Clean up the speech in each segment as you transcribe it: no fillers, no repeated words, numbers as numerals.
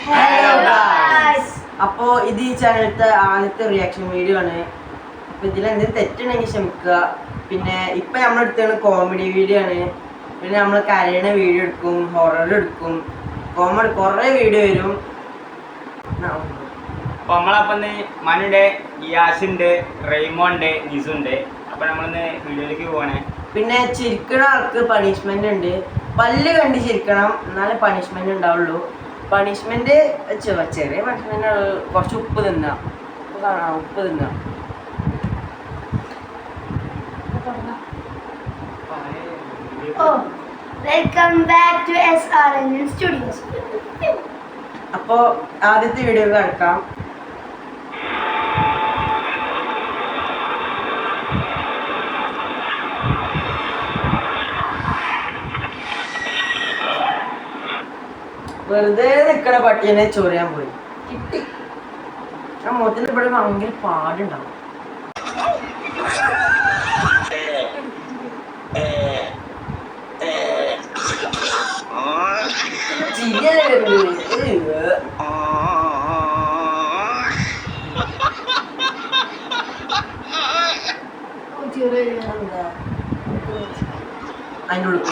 Hello guys. അപ്പോ ഇത് ഈ ചാനലത്തെ ആദ്യത്തെ റിയാക്ഷൻ വീഡിയോ ആണ്. അപ്പൊ ഇതിൽ എന്തെങ്കിലും തെറ്റുണ്ടെങ്കിൽ ക്ഷമിക്കുക. പിന്നെ ഇപ്പൊ നമ്മളെടുത്താണ് കോമഡി വീഡിയോ ആണ്. പിന്നെ നമ്മൾ കരയണ വീഡിയോ എടുക്കും, ഹൊറർ എടുക്കും, കോമഡി കുറെ വീഡിയോ വരും. അപ്പൊ നമ്മളപ്പം മനുണ്ട്, യാസുണ്ട്, റെയ്മോണ്ട്, നിസുണ്ട്. അപ്പൊ നമ്മളിന്ന് വീഡിയോയിലേക്ക് പോവാണേ. പിന്നെ ചിരിക്കണ ആൾക്ക് പണിഷ്മെന്റ് ഉണ്ട്. പല്ല് കണ്ട് ചിരിക്കണം, എന്നാലേ പണിഷ്മെന്റ് ഉണ്ടാവുള്ളൂ. പണിഷ്മെന്റ് ചെറിയ പണിഷ്മെന്റ്, കുറച്ച് ഉപ്പ് തിന്നാം. ഉപ്പ് തിന്നാം. Welcome back to SRNN studios. അപ്പോ ആദ്യത്തെ വീഡിയോ കിടക്കാം. വെറുതെ നിക്കണ പട്ടിയെ ചൊറിയാൻ പോയി കിട്ടി. ആ മുഖത്തിന് ഇവിടെ ഭയങ്കര പാടുണ്ടാവും. ചിരിയല്ലേ വരുന്നത്. അതിൻ്റെ ഉള്ളിൽ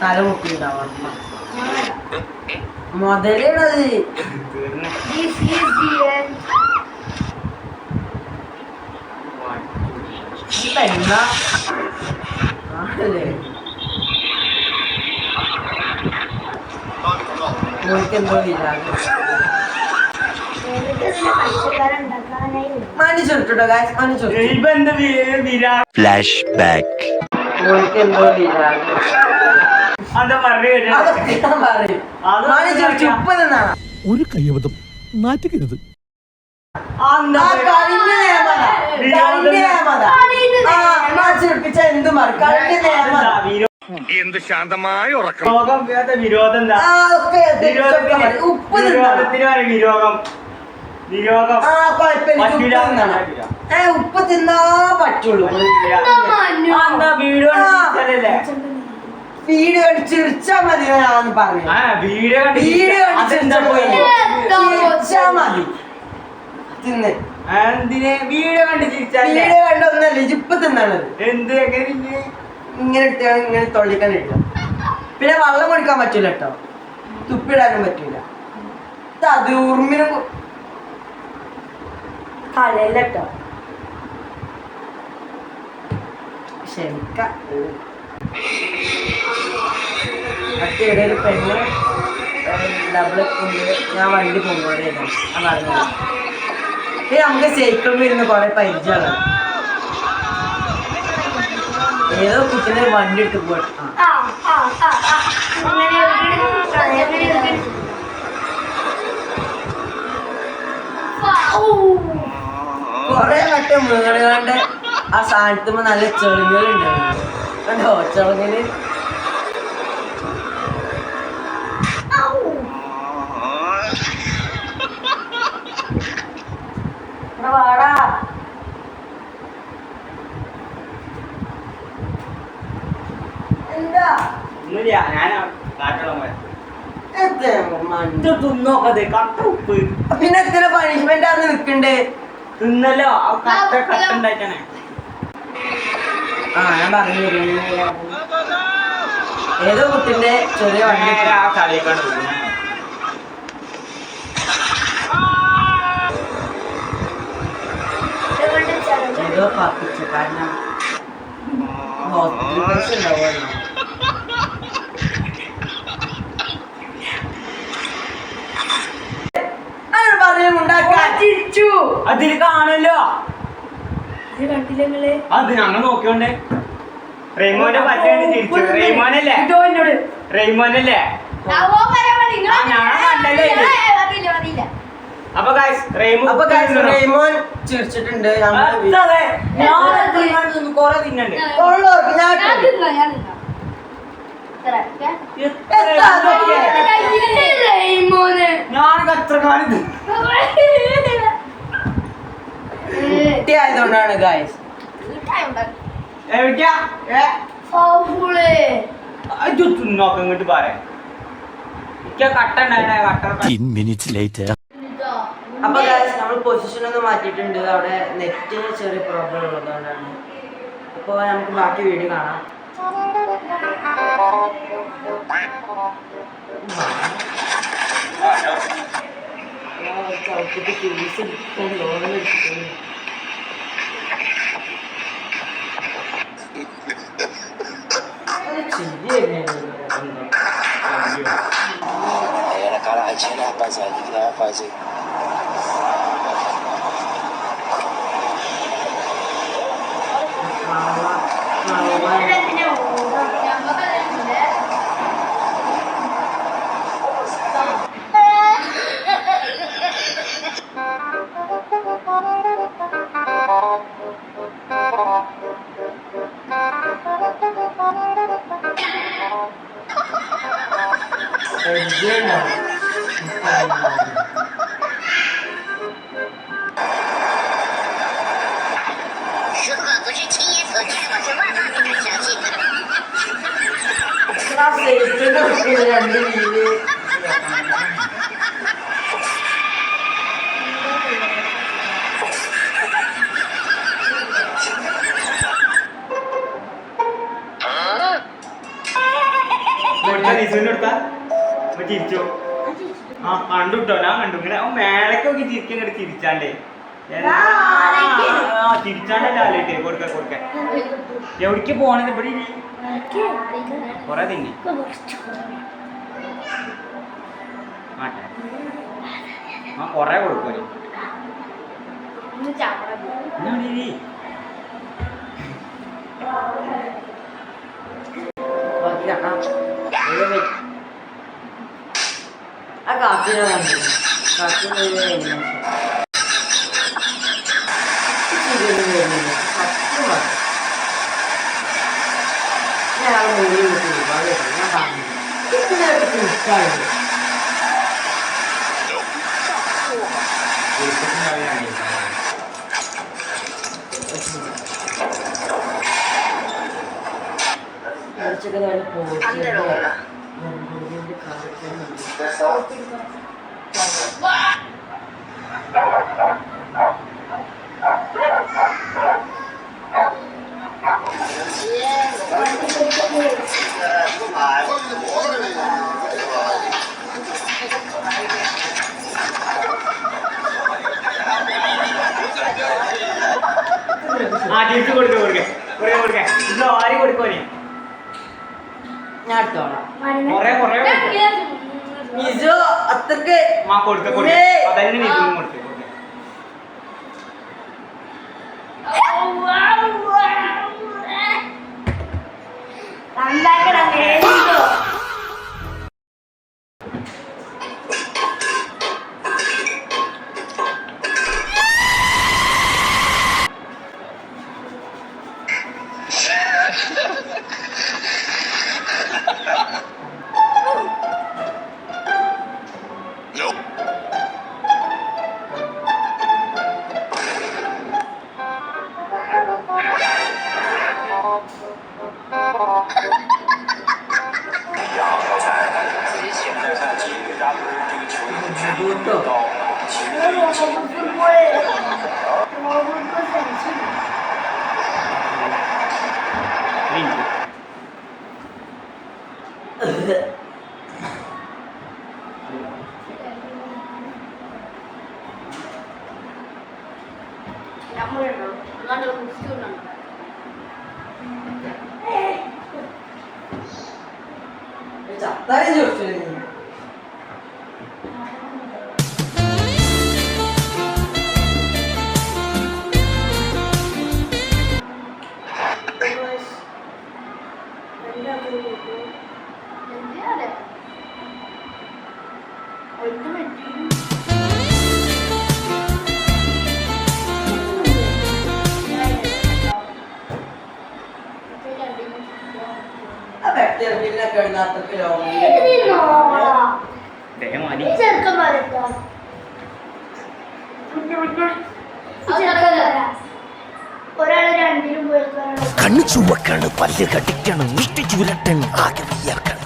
തല മുട്ടിണ്ടാവാം. മുതലാണത്. പെണ്ണ ആണല്ലേ. എന്തോ മണിച്ചോട്ടോ ഗായ്സ്, മണിച്ചോട്ടോ. Flash back. എന്തോ ഒരു കയ്യബദ്ധം നാറ്റുകരുത്. എന്ത് ശാന്തമായ ഉറക്കം. വിരോധം ഉപ്പ് തിന്നാ പറ്റുള്ളൂ. വീഡിയോ കണ്ട് ചിരിച്ചാ മതി ഞാന്ന് പറഞ്ഞു. വീഡിയോ ചിരിച്ചാ മതി. തിന്ന് വീഡിയോ കണ്ട് വീഡിയോ കണ്ടൊന്നല്ലേ ഇപ്പൊ തിന്നാണത്. എന്ത് ഇങ്ങനെ ഇട്ടാണ് ഇങ്ങനെ തൊള്ളിക്കാൻ ഇട്ട. പിന്നെ വെള്ളം കുടിക്കാൻ പറ്റൂല കേട്ടോ, തുപ്പിടാനും പറ്റൂല. അത് ഉറുമ്പിനും കളയല്ല കേട്ടോ. ക്ഷമിക്കാം. മറ്റേ ഒരു പെണ്ണ് ഡബിൾ ഞാൻ വണ്ടി പോകുമ്പോഴേ പറഞ്ഞു. നമുക്ക് സൈക്കിൾ വരുന്ന കുറെ പരിചയമാണ്. ഏതോ കുട്ടിനെ വണ്ടി എടുത്ത് പോയിട്ട് കൊറേ മറ്റേ മൃഗങ്ങളുടെ ആ സ്ഥാനത്തുമ്പോ നല്ല ചെറുങ്ങളുണ്ടായിരുന്നു. കണ്ടോ ചെറുങ്ങല്. വാടാ. എന്താ പിന്നെ എത്ര പണിഷ്മെന്റ് ആണ് നിക്കണ്ടേ? തിന്നല്ലോ കട്ടുണ്ടായിട്ടാണ്. ഞാൻ പറഞ്ഞു ഏതോ കുട്ടിന്റെ ചെറിയ വണ്ടി കളിയൊക്കെയാണ്. ഏതോ പാപ്പിച്ച കാരണം ഹോസ്പിറ്റൽ പൈസ ഉണ്ടാവുമല്ലോ. അതിൽ കാണല്ലോ. അത് ഞങ്ങൾ നോക്കിയോണ്ടേ. റെയ്മോന്റെ പറ്റാണ് തിരിച്ചു. റെയ്മോനല്ലേ റെയ്മോനല്ലേ അപ്പൊ റെയ്മോൻ ചിരിച്ചിട്ടുണ്ട്. കൊറേ തിന്നണ്ട്. ഞാനൊക്കെ എത്ര കാണിത് കുട്ടിയായതുകൊണ്ടാണ് ഗായ്സ്. എവിടെയാ ഫൗള്. നോക്ക ഇങ്ങോട്ട് പറയാ കട്ട ഉണ്ടായ കട്ട 10 minutes later. അപ്പൊ നമ്മൾ പൊസിഷൻ ഒന്ന് മാറ്റിയിട്ടുണ്ട്. അവിടെ നെറ്റിന് ചെറിയ പ്രോബ്ലം ഉള്ളതുകൊണ്ടാണ്. അപ്പോൾ നമുക്ക് ബാക്കി വീഡിയോ കാണാം. ചവിട്ടിട്ട് ഫീസ് എടുത്തിട്ട് ലോൺ എടുത്തിട്ടുണ്ട്. cara ratinha, né, rapaziada? O que vai fazer? രണ്ട് വീട് ചിരിച്ചോ ആ കണ്ടുട്ടോ ഞാൻ കണ്ടു ഇങ്ങനെ മേലക്കൊക്കെ ചിരിക്കും ഇങ്ങോട്ട് ചിരിച്ചാണ്ടേ ചിരിച്ചാണ്ടല്ലേ ആലോചിക്കേ കൊടുക്ക എവിടേക്ക് പോണത് ഇവിടെ കൊറേ തിന്നി ആ കൊറേ കൊടുക്കും ബാക്കി കാണാം. ആ കാപ്പിനെ കാപ്പിന് സത്യമാണ്. ഞാൻ മൂടി വിട്ടു ഞാൻ പറഞ്ഞു ഇതിനൊക്കെ തിരിച്ചാണ്. കുറച്ചൊക്കെ നല്ല പോസ്റ്റ് ആ തിരിച്ചു കൊടുക്ക ഇത് ആരും കൊടുക്കോനെ ഞാൻ എടുത്തോളാം. കൊറേ മിസു അത്രക്ക് കൊടുക്ക അതന്നെ നീക്കും കൊടുക്ക ചത്താലും ചോദിച്ചു. ഒരാൾ രണ്ടിലും പോയി, ഒരാൾ കണ്ണു ചുവക്കാണ്, പല്ല് കടിക്കണം, മുഷ്ടി ചുരട്ടൻ, ആകെ വിയർക്കണം.